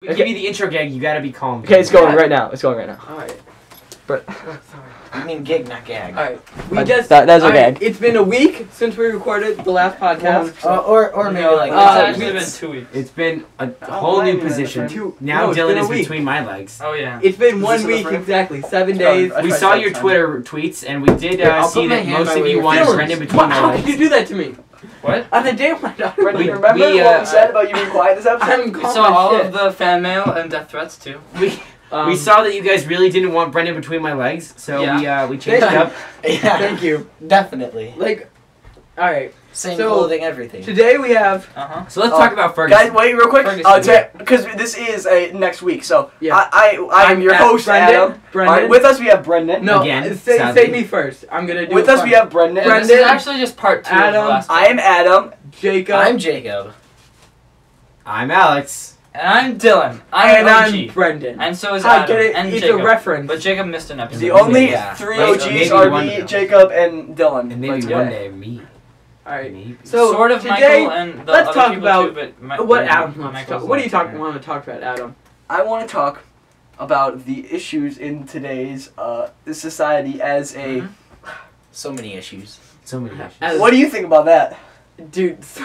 We give you the intro gag, you gotta be calm. Okay, it's going right now. It's going right now. Alright. But I mean gig, not gag. Alright. We that's a gag. It's been a week since we recorded the last podcast. Or maybe like it's actually been 2 weeks. It's been a whole new position. Now Dylan is between my legs. Oh yeah. It's been 1 week exactly, 7 days. We saw your Twitter tweets, and we did see that most of you wanted Brendan between my How legs. could you do that to me? What? On the day of my daughter. Brendan, remember what we said about you being quiet this episode? I'm We calm saw as all shit. of the fan mail and death threats too. We saw that you guys really didn't want Brendan between my legs, so we changed it up. Yeah. Thank you. Definitely. Like, alright. Same So, clothing, everything. Today we have. So let's talk about Ferguson. Guys, wait real quick. Because this is next week, so Yeah. I'm your host, Adam. Brendan. Alright, with us we have Brendan. No, Again, say sadly. me first. I'm gonna do. With us we have Brendan. And this is actually just part 2 of the Adam, last I am Adam. Jacob. I'm Jacob. I'm Alex. And I'm Dylan. and I'm I'm OG. Brendan. And so is I Adam. get it. And It's Jacob. a reference. But Jacob missed an episode. The only Yeah. 3 Right, OGs maybe are one me, though. Jacob, and Dylan. And maybe Like, one day me. Alright. Maybe. So sort of today, Michael and the let's other talk people about too, but what Adam wants to Michael's talk. What do you not want to talk about, Adam? I want to talk about the issues in today's society as a... So many issues. So many issues. As- What do you think about that? Dude, so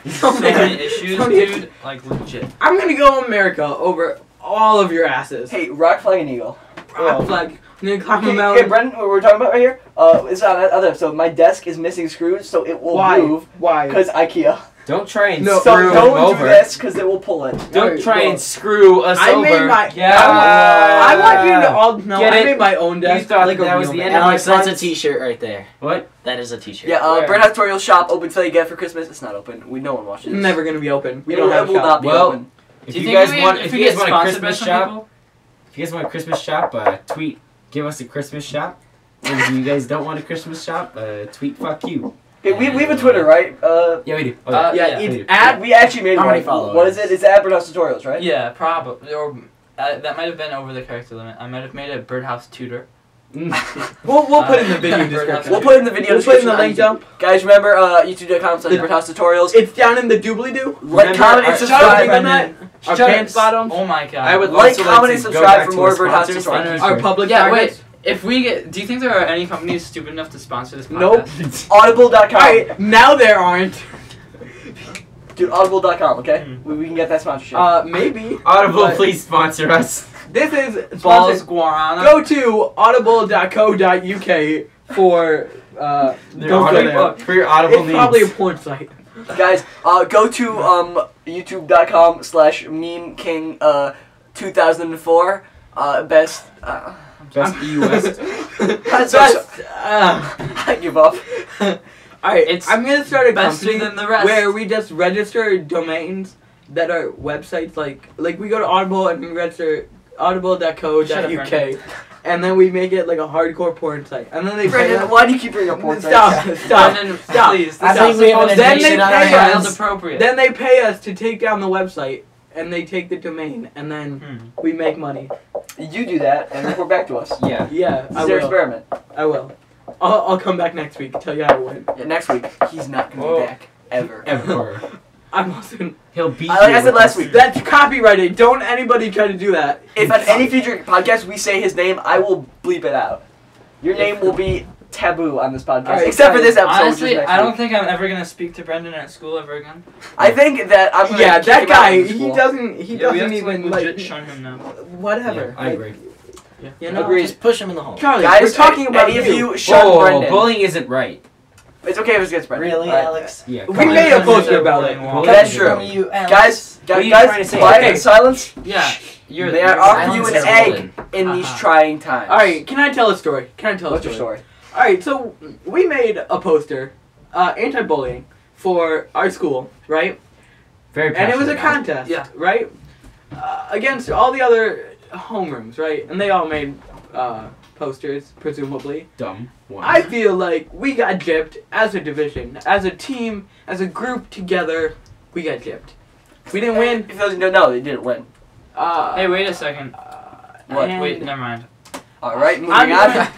So many issues, so many- dude. Like legit. I'm gonna go America over all of your asses. Hey, rock, flag, and eagle. Rock flag. I'm gonna climb a Hey, mountain. Brendan, what we're talking about right here, it's on that other episode. My desk is missing screws, so it will Why? move. Why? Because IKEA. Don't try and No, So screw him don't do over. this, because it will pull it. Don't Alright, try well, and screw us I over. made my. Yeah. I want you to all know. Get I it? made my own desk. You thought like that a was real the man. end of my Alex, that's a puns? t-shirt right there. What? That is a t-shirt. Yeah, Where? Brent Tutorial shop open till you get it for Christmas. It's not open. No one watches. Never gonna be open. We It don't will, have it will shop. not be Well, open. If Do you think guys we- want, if if we you guys get want a sponsored by Christmas some shop, people? if you guys want a Christmas shop, tweet. Give us a Christmas shop. If you guys don't want a Christmas shop, tweet. Fuck you. Hey, we have a Twitter, right? Yeah, we do. Oh, Uh, Yeah, yeah, it's we do. at. We actually made How one. many followers? What is it? It's at Birdhouse Tutorials, right? Yeah, probably. Or that might have been over the character limit. I might have made a birdhouse tutor. We'll put in the video description. We'll put in the video We'll put in description. the link dump. Guys, remember youtube.com/Birdhouse Tutorials. It's down in the doobly doo. Like, Remember comment, and our- subscribe. Our Shut up. pants bottoms. Oh my god. I would Like, also comment, like and to subscribe go back for to more our Birdhouse sponsors. Tutorials. Thank you Our for- public Yeah, targets. wait. If we get, do you think there are any companies stupid enough to sponsor this podcast? Nope. Audible.com. Alright, now there aren't. Dude, audible.com, okay? We can get that sponsorship. Maybe. Audible, But please sponsor us. This is Balls sponsored. guarana. Go to audible.co.uk for Their don't go Audible- there. for your Audible It's probably a needs. porn site. Guys, go to youtube.com/meme king 2004 best Best EUS. that's I give up. Alright, It's I'm gonna start a Better company than the rest. where we just register domains that are websites like we go to Audible and we register audible.co.uk and then we make it like a hardcore porn site and then they pay Brandon, us. why do you keep bringing up porn Stop, sites? stop, Brendan, stop. please. I this think is we have an supposed to Then be they invasion on our pay us. child hands. appropriate. Then they pay us to take down the website and they take the domain and then we make money. You do that and report back to us. Yeah. Yeah, This I is their will. experiment. I will. I'll come back next week and tell you how it went. Yeah, next week he's not gonna Whoa. be back ever. Ever. I'm also. He'll beat Like you I said with last this. week, That's copyrighted. Don't anybody try to do that. if on any future podcast we say his name, I will bleep it out. Your name will be taboo on this podcast, Alright, except for this episode. Honestly, which is next I don't week. think I'm ever gonna speak to Brendan at school ever again. I think that I'm gonna Yeah, kick that him out guy. of He school. doesn't. He Yeah, we doesn't have to even legit like. shun him now. Whatever. Yeah, I agree. You know. Agreed. Just push him in the hole. Charlie, Guys, we're talking about any of you. you shun Oh, Brendan. bullying isn't right. It's okay if it gets Brendan. Really, Alright. Alex? Yeah. We come on. made a Brendan's poster a about it. bullying wall. That's From true. you, Alex. Guys, What are you guys, trying to say? quiet Okay. and silence. Yeah, you're. May I you're- offer you an Silence is egg golden. in these Uh-huh. trying times? All right. Can I tell a story? Can I tell What's a your story? story? All right. So we made a poster, anti-bullying, for our school, right? Very And it was a passionate contest, Yeah. right? Against all the other homerooms, right? And they all made posters, presumably. Dumb one. I feel like we got gypped as a division, as a team, as a group together. We got gypped. We didn't win. If those no, they didn't win. Hey, wait a second. What? and- Wait, never mind. All right, moving I'm on.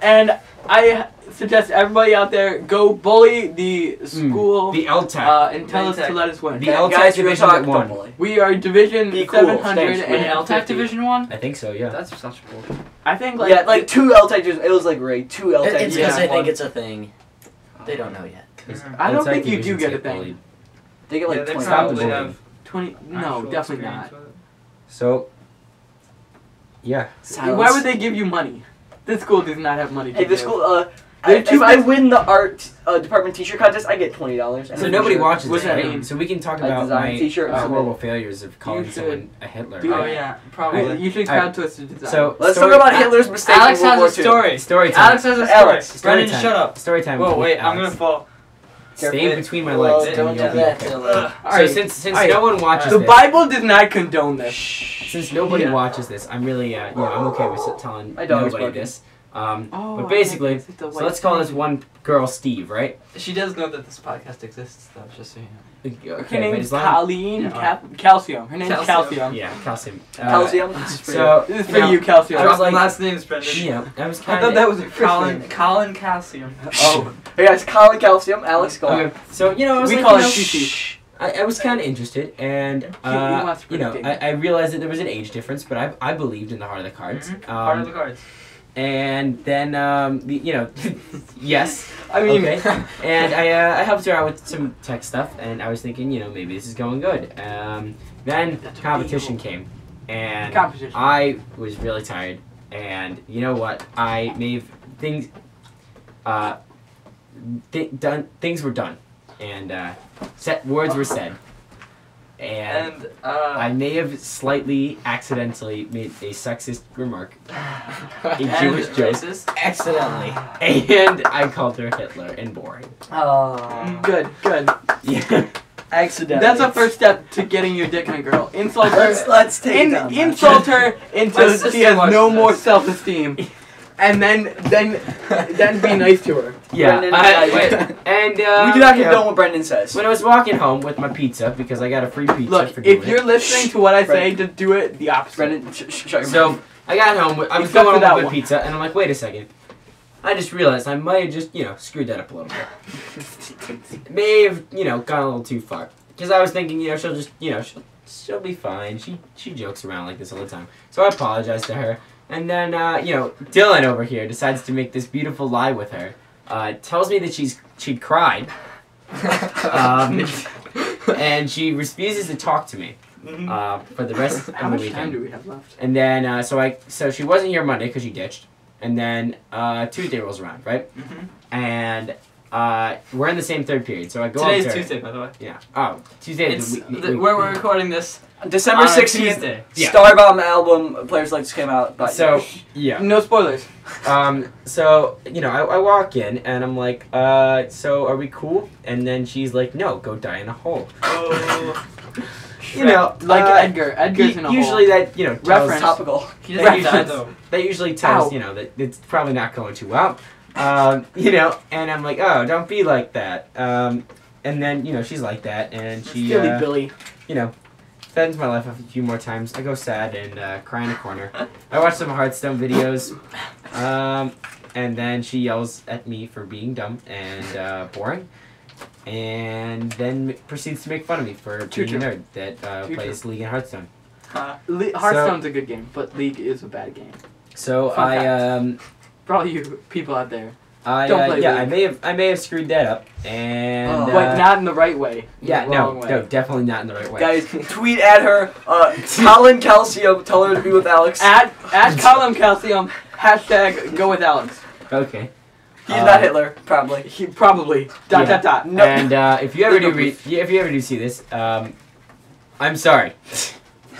And I suggest everybody out there go bully the school The LTAC. and tell us to let us win. The LTAC Guys, you're division talking that won. bully. We are Division Be cool. 700 Thanks, Wait, and LTAC Division 1? I think so, yeah. That's such bull. I think like Yeah, like 2 L-Tech divisions. It was like Ray, 2 L-Tech It's because Yeah. they think it's a thing. They don't know yet. I don't LTAC think you do divisions get a get thing. bullied. They get like Yeah, they 20. Stop the probably bullying. have 20. No, actual definitely experience not. with it. So, yeah. Why would they give you money? This school does not have money. To Hey, the give. school, They're if too I bus- win the art department t-shirt contest, I get $20. So nobody watches What's it, that right? mean? So we can talk A about design my t-shirt. horrible failures of calling You someone a Hitler. do Oh it. yeah, Hey, probably. you should Alright. crowd twist the design. So Let's story- talk about Hitler's mistakes Alex in World has a War II. story. Story time. Alex has a story. Alex, story Brendan, time. shut up. Story time. Whoa, with wait, I'm Alex. gonna fall. Stay between my Well, legs. Don't and do you'll be that, okay. Dylan. So Alright. since Alright. no one watches the this, Bible does not condone this. since nobody Yeah. watches this, I'm really I'm okay with telling My dog is nobody barking. this. Oh, But basically, is it the so white let's call this thing? one girl Steve, right? She does know that this podcast exists, though, just so you know. Her Okay, but name's as long- Colleen Yeah. Calcium. Her name's Calcium. Calcium. Yeah, calcium. Calcium. So This is for now, you, Calcium. I was like- last name's Brendan. you know, I was I kind thought of. that was a Colin Calcium. Oh, Hey guys, Colin Calcium, Alex Cole. Okay, so you know, I was we like, call you it know, CC. I was kind of interested, and wants you know, predicting. I realized that there was an age difference, but I believed in the heart of the cards. Part of the cards. And then you know, yes, I mean, okay. And I helped her out with some tech stuff, and I was thinking, you know, maybe this is going good. Then That's a competition deal. came, and competition. I was really tired, and you know what? I made things. Things were done, and set words were said, and And, I may have slightly accidentally made a sexist remark, a and Jewish joke, racist. Accidentally. and I called her Hitler and boring. Oh. Good, good. Yeah. Accidentally. That's a first step to getting your dick in a girl. Insult her. Let's take it down. Insult her until My sister she has watched no this. more self-esteem, and then be nice to her. Yeah. Brendan, Wait, and we do not you know, condone what Brendan says. when I was walking home with my pizza because I got a free pizza Look, for doing if you're listening to what I say, just do it the opposite. Brendan, shut your mouth. So I got home. I was Except going for that home with my one. pizza, and I'm like, wait a second. I just realized I might have just, you know, screwed that up a little bit. May have, you know, gone a little too far. Because I was thinking, you know, she'll just, you know, she'll be fine. She jokes around like this all the time. So I apologized to her. And then, you know, Dylan over here decides to make this beautiful lie with her. Tells me that she'd cried. And she refuses to talk to me for the rest of How the much weekend. time do we have left? And then, so she wasn't here Monday because she ditched. And then Tuesday rolls around, right? And we're in the same third period. So I go Today's up to her. Tuesday, by the way. Yeah. Oh, Tuesday is It's the week. where we're recording this. December on a 16th, Tuesday. Yeah. Starbomb album, Players Like came out. But So, yeah. No spoilers. So, you know, I walk in and I'm like, so are we cool? And then she's like, no, go die in a hole. Oh. You know, Like Edgar. Edgar's in a usually hole. that, you know, tells, Reference. topical. He doesn't die, Reference. though. that usually tells, Ow. you know, that it's probably not going too well. You know, and I'm like, oh, don't be like that. And then, you know, she's like that, and she, Silly Billy. you know, spends my life a few more times. I go sad and cry in a corner. I watch some Hearthstone videos, and then she yells at me for being dumb and boring, and then proceeds to make fun of me for True, being a true. nerd that True, plays League and Hearthstone. Hearthstone's a good game, but League is a bad game. So Fun I For all you people out there. I Don't play yeah, League. I may have screwed that up, and Oh. But not in the right way. In yeah, the wrong way. no, definitely not in the right way. Guys, tweet at her. Colin Calcium, tell her to be with Alex. Add Colin Calcium, hashtag go with Alex. Okay. He's not Hitler, probably. He probably. Dot, Yeah. dot, dot. No. And if you ever No, do if you ever do see this, I'm sorry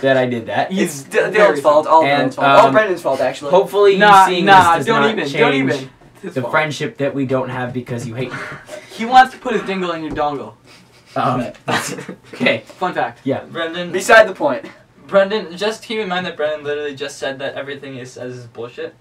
that I did that. It's very Dylan's fault. All And, Dylan's fault. All um, Brendan's fault, actually. Hopefully, you Nah, seeing nah, this does don't not even. change Don't even. It's his the fault. friendship that we don't have because you hate me. He wants to put his dingle in your dongle. Okay. Fun fact. Brendan, Beside the point. Brendan, just keep in mind that Brendan literally just said that everything he says is bullshit.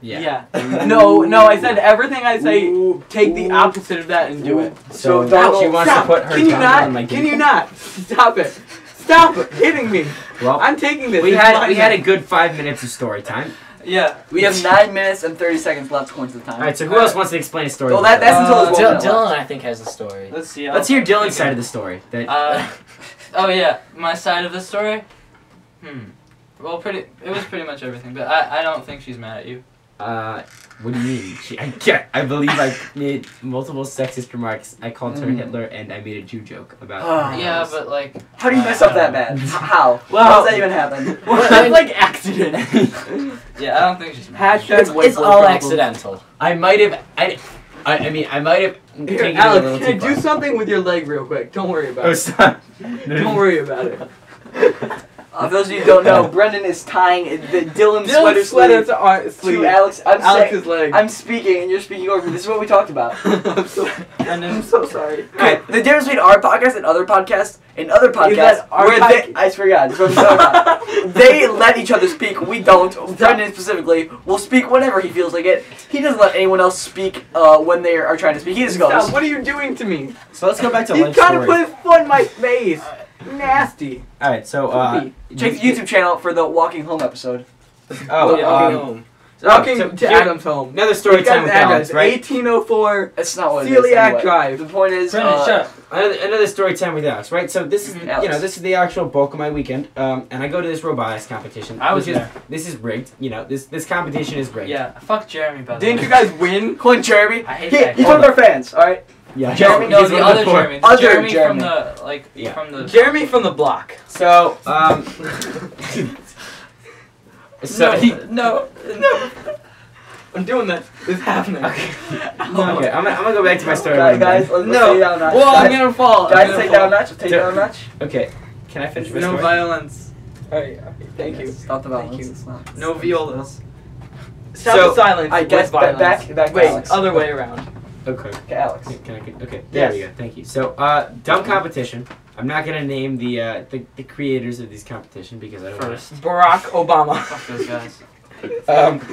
Yeah. No, I said everything I say, Ooh, take the ooh. opposite of that and do it. So So, she wants Stop. to put her Can you tongue not? on my Can dick. you not? Stop it. Stop hitting me. Well, I'm taking this. we It's had mine a now. good 5 minutes of story time. Yeah. We have 9 minutes and 30 seconds left according to the time. All right, so who else wants to explain a story? Well, that's until there's 1 minute Dylan, left. I think, has a story. Let's see. Let's hear Dylan's side of the story. That Oh yeah, my side of the story. Well, it was pretty much everything, but I don't think she's mad at you. what do you mean? I believe I made multiple sexist remarks. I called her Hitler, and I made a Jew joke about. her. Yeah, but like. How do you mess up that bad? How? Well- How does that even happen? That's like accident. Yeah, I don't think she's mad. Hashtag white It's boy all problem. accidental. I might have. I mean, I might have Here, taken it a Alex, little hey, too do far. something with your leg real quick. Don't worry about Oh, it. stop! Don't worry about it. For those of you who don't know, Brendan is tying the Dylan's Dylan's sweater sweater to our sleeve sleeve. to Alex. Alex's leg. I'm speaking and you're speaking over me. This is what we talked about. I'm so sorry. Okay, the difference between our podcast and other podcasts, that our where they, I swear to God, this is what I'm talking about. They let each other speak. We don't. Brendan specifically will speak whenever he feels like it. He doesn't let anyone else speak when they are trying to speak. He just goes. Stop, what are you doing to me? So let's go back to He's lunch trying to stories. put his foot in my face. Nasty. All right, so Check the YouTube channel for the Walking Home episode. Oh, Walking home. Walking so to here- Adam's home. another story This guy's time with address, Alex, right? 1804 That's not what it is. Celiac Anyway. Drive. The point is, Brendan, shut up. Another story time with Alex, right? So this is Alex. this is the actual bulk of my weekend, and I go to this robotics competition. I was which is- there. This is rigged. This competition is rigged. Yeah, fuck Jeremy, by the Didn't way. you guys win? Clint Jeremy. I hate He, that he's guy. one of our fans. All right. Yeah. Jeremy- No, He's the one of other four. Jeremy. Other Jeremy Jeremy. from the, like, Yeah. from the... Jeremy from the block. So so no. I'm doing this. It's happening. Okay, I'm gonna go back to my story. Guys, let's No. take it down a notch. Whoa, I'm Guys, gonna fall. guys, I'm gonna take down a fall. notch. Take down a notch. Okay, can I finish my No story? violence. Alright, thank you. Stop the violence. Thank you. It's not. No violas. Stop So, the silence. I guess with violence. back to Wait, Alex. other way around. Okay. Okay, Alex. Okay. There Yes. we go. Thank you. So, dumb competition. I'm not gonna name the creators of these competition because I don't want First. Barack Obama. Fuck those guys.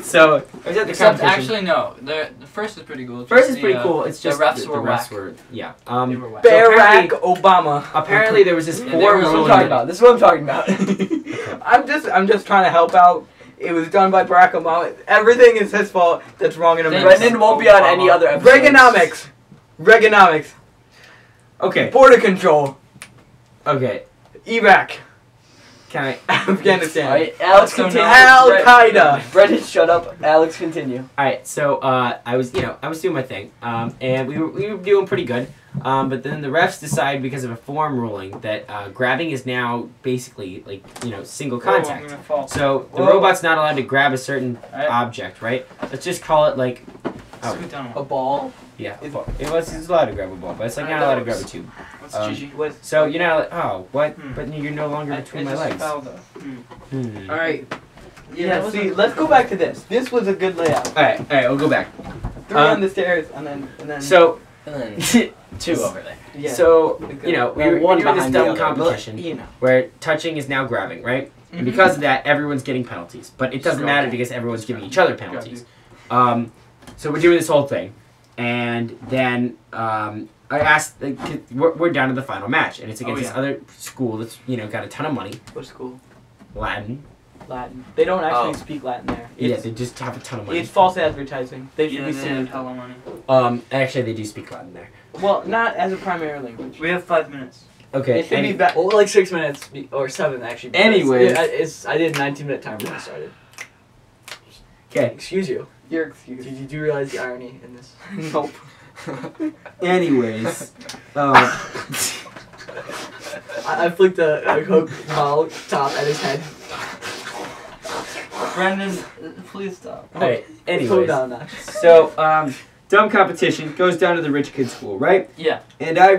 So I was at the Except, competition. actually, no. The first is pretty cool. It's First just is pretty the, cool. It's the just refs were whack. yeah. They were whack. So Barack apparently- Obama. Apparently there was this Yeah, four This is what I'm ruling. talking about. This is what I'm talking about. I'm just trying to help out. It was done by Barack Obama. Everything is his fault that's wrong in America. Brendan won't be on any other episodes. Reaganomics. Okay. Border control. Okay. Iraq. Can I? Afghanistan. Alright, Alex, So continue. Al Qaeda. Brendan, shut up. Alex, continue. All right. So I was doing my thing, and we were doing pretty good. But then the refs decide because of a form ruling that grabbing is now basically like single Whoa, I'm contact. gonna fall. So the Whoa. robot's not allowed to grab a certain Alright. object, right? Let's just call it like Scoot down A one. ball. yeah. It's allowed to grab a ball, but it's like not allowed to grab a tube. What's Um, Gigi? So you're not like, oh, what? Hmm. But you're no longer between my just legs. fell, though. Hmm. All right. Yeah, Yeah. that See, was let's go back to this. This was a good layout. All right, we'll go back. 3 on the stairs and then. So, And then 2 over there. yeah. so Okay. we Well, were one doing this behind the dumb other, competition you know. where touching is now grabbing, right? And Mhm. because of that, everyone's getting penalties. But it doesn't Scroll. matter because everyone's giving each other penalties. So we're doing this whole thing, and then I asked, like, we're down to the final match, and it's against this yeah. other school that's got a ton of money, What school? Latin. Latin. They don't actually Oh. speak Latin there. Yeah, It's, they just have a ton of money. it's false advertising. They should Yeah, be they have sued. hella money. Actually, they do speak Latin there. Well, not as a primary language. We have 5 minutes. Okay. It should be back. Well, like 6 minutes or 7 actually. because Anyways. I did a 19-minute timer when I started. Okay. Excuse you. Your excuse. Did you do realize the irony in this? Nope. Anyways, I flicked a Coke bottle top at his head. Brendan, please stop. alright. Cool Anyways, down now. so dumb competition goes down to the rich kid school, right? Yeah. And I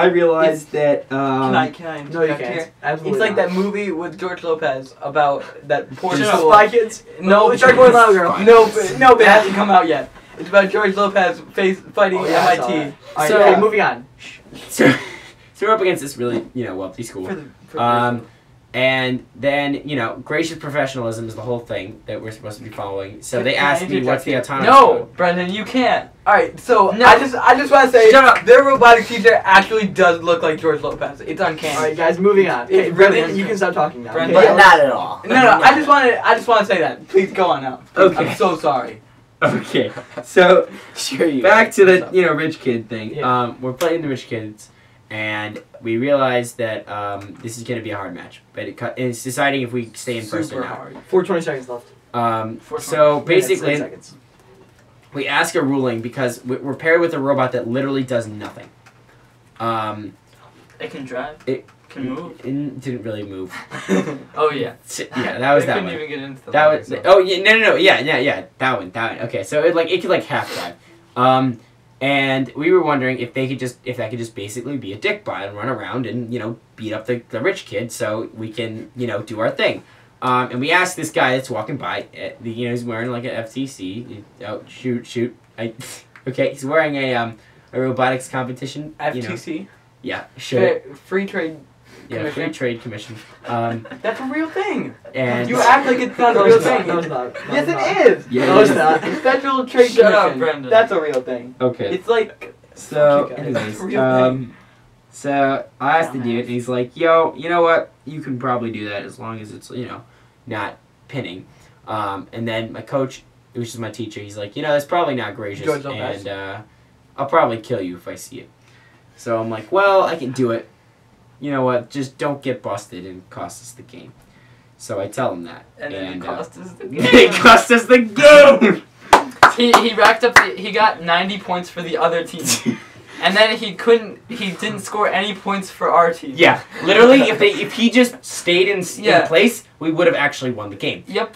realized that Can I No, you interject can't. here? Absolutely It's like not. that movie with George Lopez about that poor Shut school. up, Spy Kids. No, Start going loud, girl. No, but it hasn't come out yet. It's about George Lopez fighting Oh, yeah, I saw MIT. that. Alright, So- okay, moving on. so we're up against this really wealthy school. For the Um, And then, gracious professionalism is the whole thing that we're supposed to be following. So they Can I asked me interject what's the here? autonomous No, code. Brendan, you can't. All right, so No. I just want to say Shut up. their robotics teacher actually does look like George Lopez. It's uncanny. All right, guys, moving on. Okay, It really Brendan, is. you can stop talking now. Brendan. Okay? But not at all. No, I just want to say that. Please go on now. Okay. I'm so sorry. Okay, so Sure you. back to the rich kid thing. Yeah. We're playing the rich kids, and we realized that this is going to be a hard match. But it's deciding if we stay in first or Super not. hard. 420 seconds left. So basically, 10 seconds. we ask a ruling because we're paired with a robot that literally does nothing. It can drive. It can move. It didn't really move. Oh yeah. Yeah, that was They that couldn't one. even get into the That ladder, was so. oh yeah no yeah that one. Okay, so it could like half drive, and we were wondering if that could just basically be a dick bot and run around and beat up the rich kid so we can do our thing, and we asked this guy that's walking by, he's wearing like an FTC. Oh shoot okay, he's wearing a robotics competition. FTC. Yeah, sure. Free trade. Yeah, Commission. free trade commission. That's a real thing. And You act like it's not a No, real it's not. thing. No, it's not. No, Yes, it's not. it is. Yeah, No, it it's is. not. Federal Trade Shut up, Commission. Brendan. That's a real thing. Okay. It's like So, Fuck you guys. anyways, It's a real thing. so I asked the dude, Dumbass. and he's like, "Yo, you know what? You can probably do that as long as it's not pinning." And then my coach, which is my teacher, he's like, "That's probably not gracious, George Lopez. and I'll probably kill you if I see it." So I'm like, "Well, I can do it. You know what? Just don't get busted and cost us the game." So I tell him that, And then it cost us the game. it cost us the game. He racked up. He got 90 points for the other team, and then he didn't score any points for our team. Yeah, literally, if he just stayed in Yeah. place, we would have actually won the game. Yep.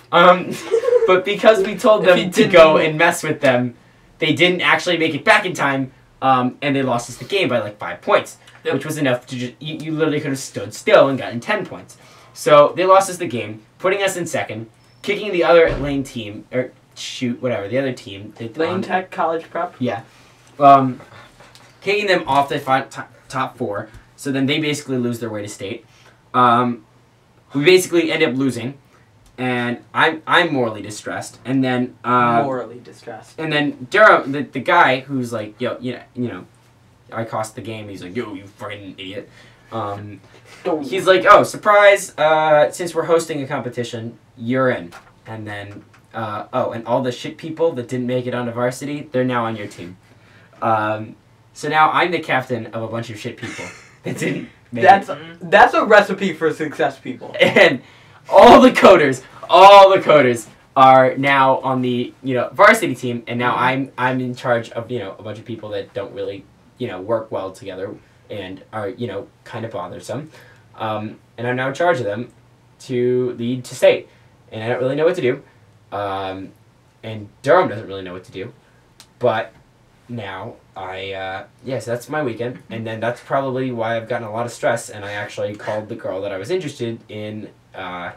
But because we told If he them to didn't go move. and mess with them, they didn't actually make it back in time, and they lost us the game by like 5 points, Yep. which was enough to just you literally could have stood still and gotten 10 points. So they lost us the game, putting us in second, kicking the other lane team the other team. Lane Tech College Prep. Yeah. Kicking them off the top 4, so then they basically lose their way to state. We basically end up losing, and I'm morally distressed. And then Morally distressed. and then Durham, the guy who's like, yo, I cost the game. He's like, yo, you fucking idiot. He's like, oh, surprise! Since we're hosting a competition, you're in. And then, and all the shit people that didn't make it onto varsity, they're now on your team. So now I'm the captain of a bunch of shit people that didn't make it. That's a recipe for success, people. And all the coders are now on the varsity team, and now I'm in charge of a bunch of people that don't really work well together and are kind of bothersome, and I'm now in charge of them to lead to state, and I don't really know what to do, and Durham doesn't really know what to do, but now so that's my weekend, and then that's probably why I've gotten a lot of stress, and I actually called the girl that I was interested in,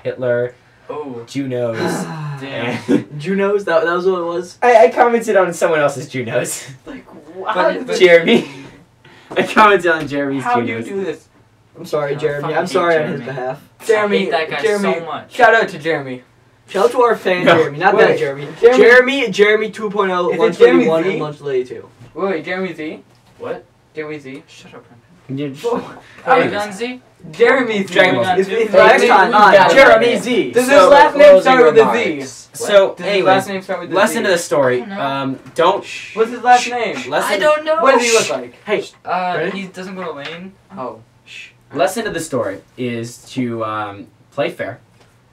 Hitler, Oh, Junos, damn. and Junos, that was what it was? I commented on someone else's Junos. Like, But- Jeremy. I commented on Jeremy's how do you Junos. do this? I'm sorry, I Jeremy. fucking I'm hate sorry on his Jeremy. behalf. Jeremy, I hate that guy Jeremy, so much. Shout out to Jeremy. Shout out to our fan, No, Jeremy. Not wait. that Jeremy. Jeremy- Jeremy 2.0, Is it Lunch Jeremy Lady 1, Z? and Lunch Lady 2. Wait, Jeremy Z? What? Jeremy Z? Shut up, You- Polygon Z? Jeremy Z. Dragon Ball. It's Hey, next we time got on it. Jeremy Z. Does his So, last name start with a closing Z? So, Does his anyways, last name start with a lesson Z? to the story. I don't Don't. What's his last name? Lesson. I don't know. What does he look like? Hey, Ready? He doesn't go to lane. Oh. Lesson to the story is to play fair,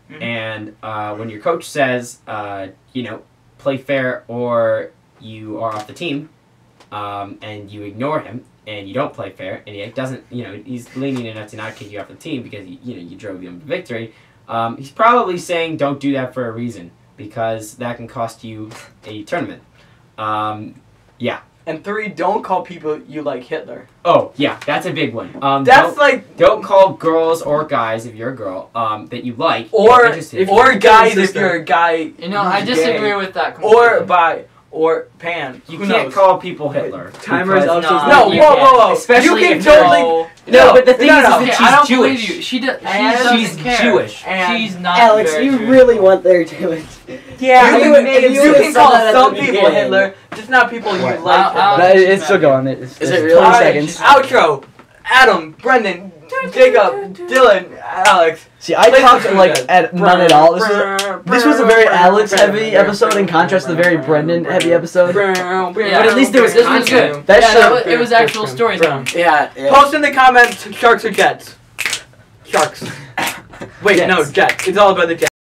Mhm. and when your coach says, play fair or you are off the team, and you ignore him and you don't play fair, and he doesn't, he's lenient enough to not kick you off the team because you drove them to victory. He's probably saying don't do that for a reason because that can cost you a tournament. And 3, don't call people you like Hitler. Oh yeah, that's a big one. That's like, Don't call girls or guys if you're a girl that you like or interested in. or guys if sister. you're a guy. You know, I who's disagree gay. with that completely. Or by or Pan. You Who can't knows? call people Hitler. Timer is because- also No, you whoa, can't. whoa, whoa. Especially you can if totally. No, but the thing no, is no. that Okay, she's I don't Jewish. believe you. She doesn't She's care. Jewish. And She's not. Alex, very you Jewish. really want their Jewish. Yeah, If you, you- if you you would've can said call that at some the people beginning. Hitler, just not people you What? like. I'll- But it's still going. It's Is it 20 really? Alright, seconds. outro. Adam, Brendan, Jacob, Dylan, Alex. See, I Play talked something like good. at none at all. This was a very Alex-heavy episode in contrast to the very Brendan-heavy episode. Yeah, But at least there was this was content. good. That Yeah, shit- it was actual storytelling. Yeah. Post in the comments, Sharks or Jets. Sharks. Wait, Jets. no, Jets. It's all about the Jets.